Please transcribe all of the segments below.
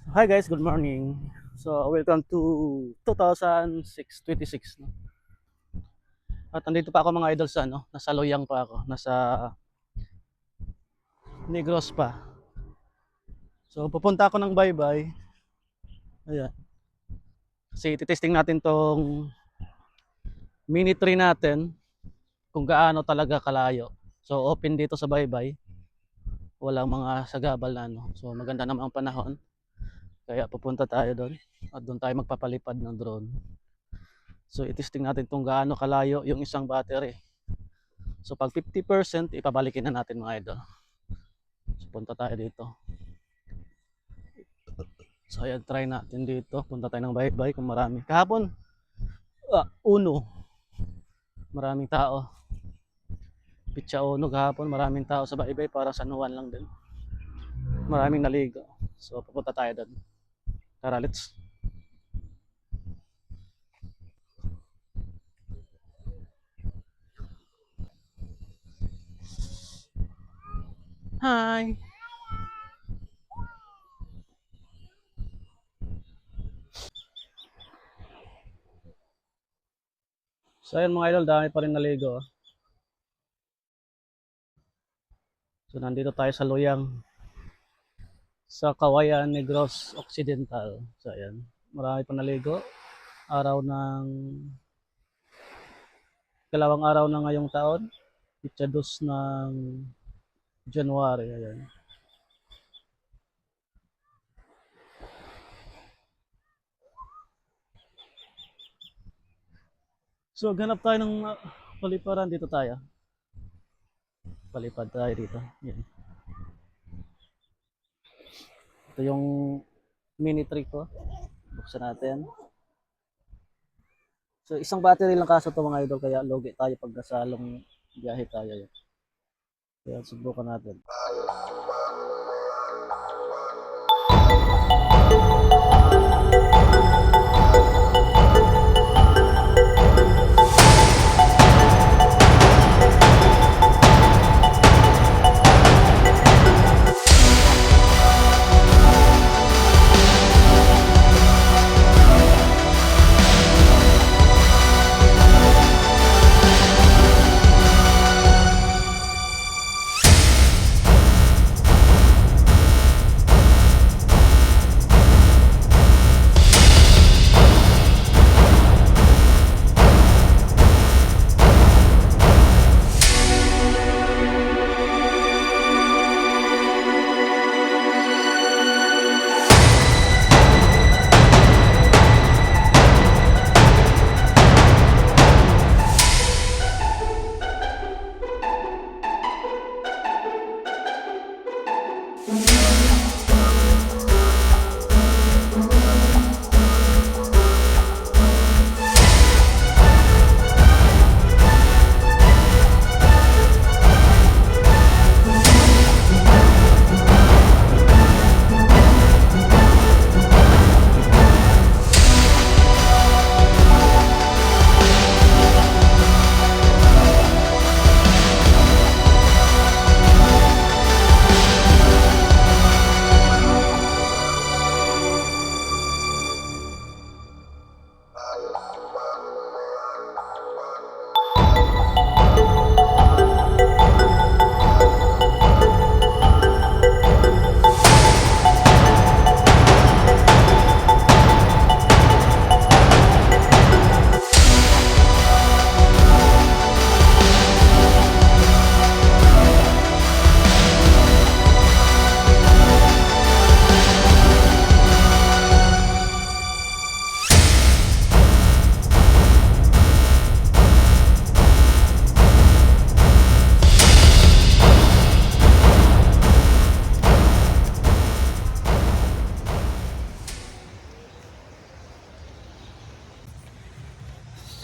Hi guys, good morning. So, welcome to 2026, no? At nandito pa ako mga idol sa nasa Loyang pa ako, nasa Negros pa. So, pupunta ako ng Baybay. Ayan. Kasi titesting natin tong mini tree natin kung gaano talaga kalayo. So, open dito sa Baybay. Walang mga sagabal na ano. So, maganda naman ang panahon. Kaya pupunta tayo doon. At doon tayo magpapalipad ng drone. So, itesting natin kung gaano kalayo yung isang battery. So pag 50%, ipabalikin na natin mga idol. So punta tayo dito. So ayan, try natin dito. Punta tayo ng Baybay kung marami. Kahapon, Uno, maraming tao. Pitsa Uno kahapon, maraming tao sa Baybay para sa Nuwan lang din. Maraming naligo. So pupunta tayo doon. Tara, let's. Hi! So ayan mga idol, dami pa rin naligo. So nandito tayo sa Loyang, sa Kawayan Negros Occidental. So ayan, marami pa naligo. Araw ng Kalawang araw na ngayong taon, Pitsa 2 ng January. Ayan. So, ganap tayo ng paliparan. Dito tayo. Palipad tayo dito. Ayan. Ito yung mini tree ko. Buksan natin. So, isang battery lang kaso ito mga idol. Kaya logi tayo pag nasa long biyahe tayo. Ayan. Kaya subukan natin.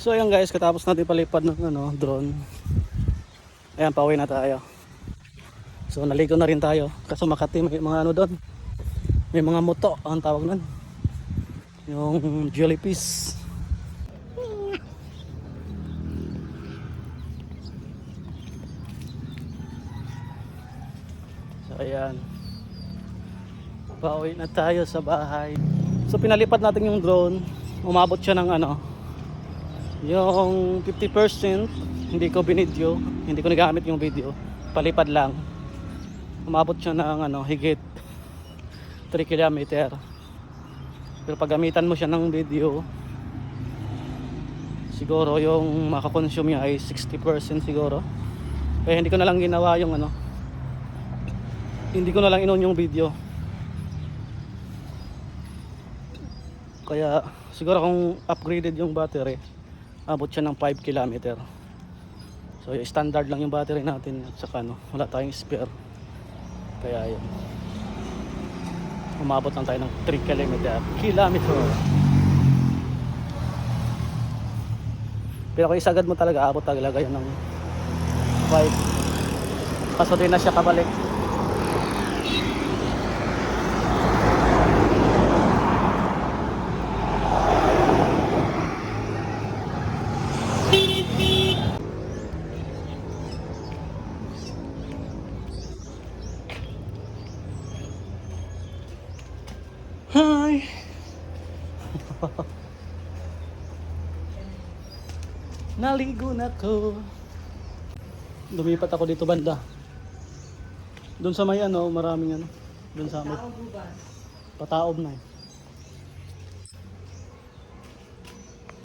So ayan guys, katapos natin palipad ng drone. Ayan, pauwi na tayo. So naligo na rin tayo. Kaso Makati may mga doon. May mga moto ang tawag nun. Yung jellyfish. So ayan. Pauwi na tayo sa bahay. So pinalipat natin yung drone. Umabot siya ng ano, yung 50%. Hindi ko binidyo, hindi ko nagamit yung video. Palipad lang. Umabot siya ng ano, higit 3 kilometer. Pero pag gamitan mo siya ng video, siguro yung makakonsume niya ay 60% siguro. Kaya hindi ko na lang ginawa yung ano, hindi ko na lang inon yung video. Kaya siguro kung upgraded yung battery, abot siya ng 5 kilometer. So yung standard lang yung battery natin at saka ano, wala tayong spare. Kaya yun, umabot lang tayo ng 3 kilometer. Pero kung isagad mo talaga, abot talaga yun ng 5. Kaso din na siya kabalik. Hi! Naligo na ko. Lumipat ako dito banda. Doon sa may ano, maraming ano. Doon sa may pataob na eh.